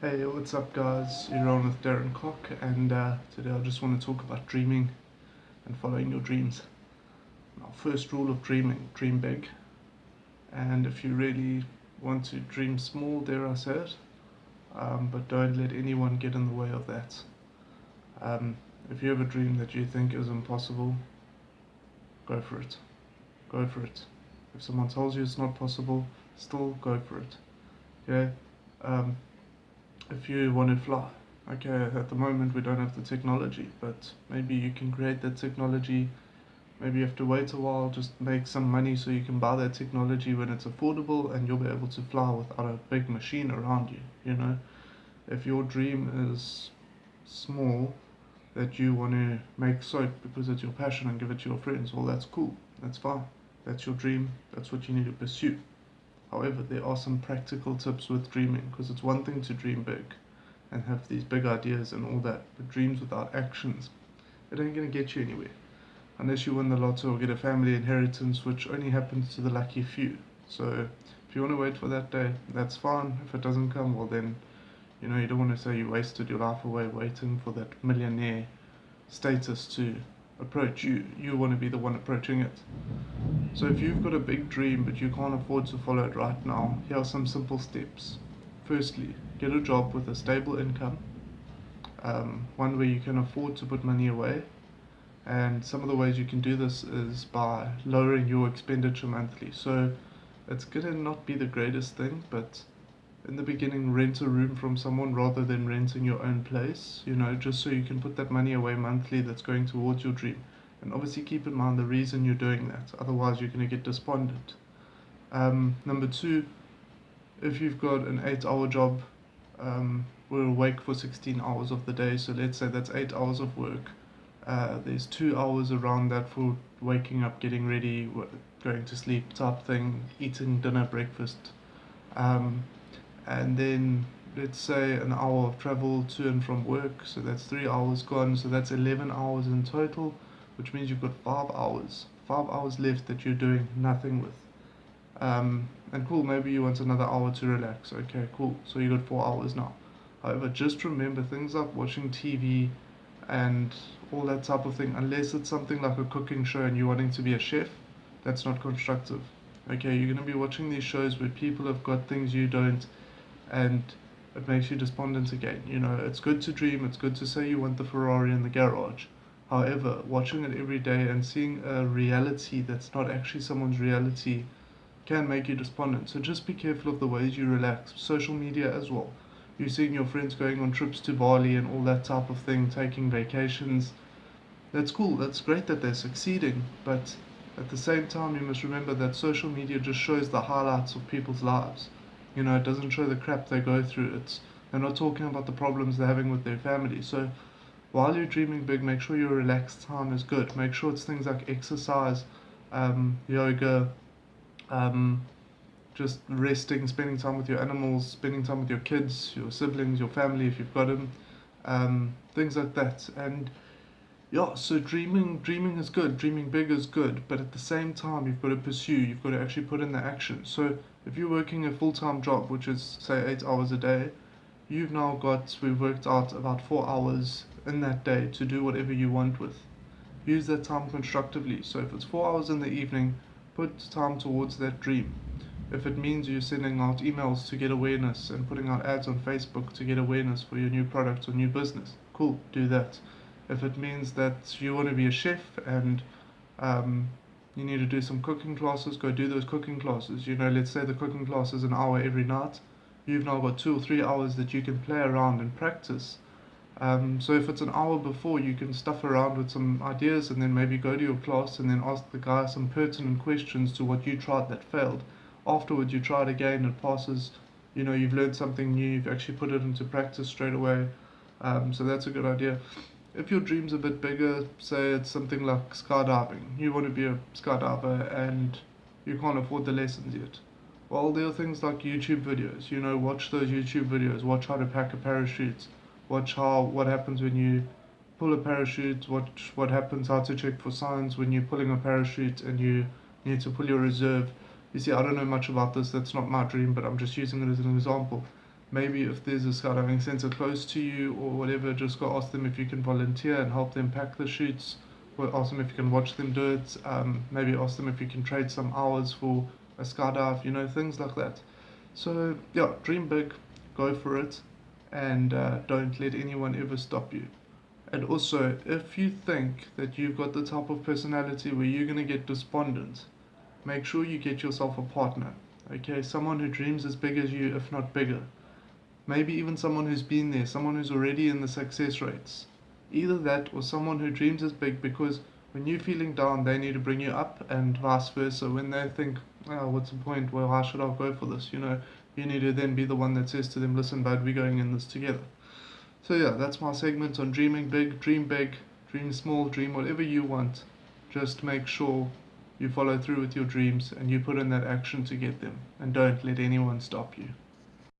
Hey, what's up, guys? You're on with Darren Cock, and today I just want to talk about dreaming and following your dreams. Now, first rule of dreaming: dream big. And if you really want to dream small, dare I say it, but don't let anyone get in the way of that. If you have a dream that you think is impossible, go for it. Go for it. If someone tells you it's not possible, still go for it. Okay? Um, if you want to fly, okay, at the moment we don't have the technology, but maybe you can create that technology. Maybe you have to wait a while, just make some money so you can buy that technology when it's affordable, and you'll be able to fly without a big machine around you. If your dream is small, that you want to make soap because it's your passion and give it to your friends, well, that's cool, that's fine, that's your dream, that's what you need to pursue. However, there are some practical tips with dreaming, because it's one thing to dream big and have these big ideas and all that, but dreams without actions, it ain't going to get you anywhere. Unless you win the lotto or get a family inheritance, which only happens to the lucky few. So if you want to wait for that day, that's fine. If it doesn't come, well then, you don't want to say you wasted your life away waiting for that millionaire status to approach you. You want to be the one approaching it. So if you've got a big dream but you can't afford to follow it right now, here are some simple steps. Firstly, get a job with a stable income, one where you can afford to put money away. And some of the ways you can do this is by lowering your expenditure monthly. So it's gonna not be the greatest thing, but in the beginning, rent a room from someone rather than renting your own place, just so you can put that money away monthly that's going towards your dream. And obviously keep in mind the reason you're doing that, otherwise you're going to get despondent. Number two, if you've got an 8-hour job, we're awake for 16 hours of the day, so let's say that's 8 hours of work. There's 2 hours around that for waking up, getting ready, going to sleep type thing, eating dinner, breakfast. And then let's say an hour of travel to and from work, so that's 3 hours gone, so that's 11 hours in total, which means you've got 5 hours left that you're doing nothing with. And cool, maybe you want another hour to relax. Okay, cool, so you got 4 hours now. However, just remember, things like watching TV and all that type of thing, unless it's something like a cooking show and you're wanting to be a chef, that's not constructive. Okay, you're going to be watching these shows where people have got things you don't, and it makes you despondent again. It's good to dream, it's good to say you want the Ferrari in the garage. However, watching it every day and seeing a reality that's not actually someone's reality can make you despondent. So just be careful of the ways you relax. Social media as well. You're seeing your friends going on trips to Bali and all that type of thing, taking vacations. That's cool, that's great that they're succeeding, but at the same time you must remember that social media just shows the highlights of people's lives. It doesn't show the crap they go through. They're not talking about the problems they're having with their family. So while you're dreaming big, make sure your relaxed time is good. Make sure it's things like exercise, yoga, just resting, spending time with your animals, spending time with your kids, your siblings, your family if you've got them, things like that. And yeah, so dreaming is good, dreaming big is good, but at the same time you've got to pursue, you've got to actually put in the action. So if you're working a full-time job, which is say 8 hours a day, we've worked out about 4 hours in that day to do whatever you want with. Use that time constructively. So if it's 4 hours in the evening, put time towards that dream. If it means you're sending out emails to get awareness and putting out ads on Facebook to get awareness for your new product or new business, cool, do that. If it means that you want to be a chef and you need to do some cooking classes, go do those cooking classes. Let's say the cooking class is an hour every night. You've now got 2 or 3 hours that you can play around and practice. So if it's an hour before, you can stuff around with some ideas and then maybe go to your class and then ask the guy some pertinent questions to what you tried that failed. Afterwards, you try it again, it passes. You've learned something new, you've actually put it into practice straight away. So that's a good idea. If your dream's a bit bigger, say it's something like skydiving, you want to be a skydiver and you can't afford the lessons yet. Well, there are things like YouTube videos. Watch those YouTube videos. Watch how to pack a parachute. Watch what happens when you pull a parachute. Watch what happens, how to check for signs when you're pulling a parachute and you need to pull your reserve. You see, I don't know much about this. That's not my dream, but I'm just using it as an example. maybe if there's a skydiving center close to you or whatever, just go ask them if you can volunteer and help them pack the chutes, or ask them if you can watch them do it. Maybe ask them if you can trade some hours for a skydive, you know, things like that. So yeah, dream big, go for it, and don't let anyone ever stop you. And also, if you think that you've got the type of personality where you're going to get despondent, make sure you get yourself a partner. Okay, someone who dreams as big as you, if not bigger. Maybe even someone who's been there, someone who's already in the success rates. Either that or someone who dreams as big, because when you're feeling down, they need to bring you up, and vice versa. When they think, oh, what's the point? Well, how should I go for this? You know, you need to then be the one that says to them, listen, bud, we're going in this together. So yeah, that's my segment on dreaming big, dream small, dream whatever you want. Just make sure you follow through with your dreams and you put in that action to get them. And don't let anyone stop you.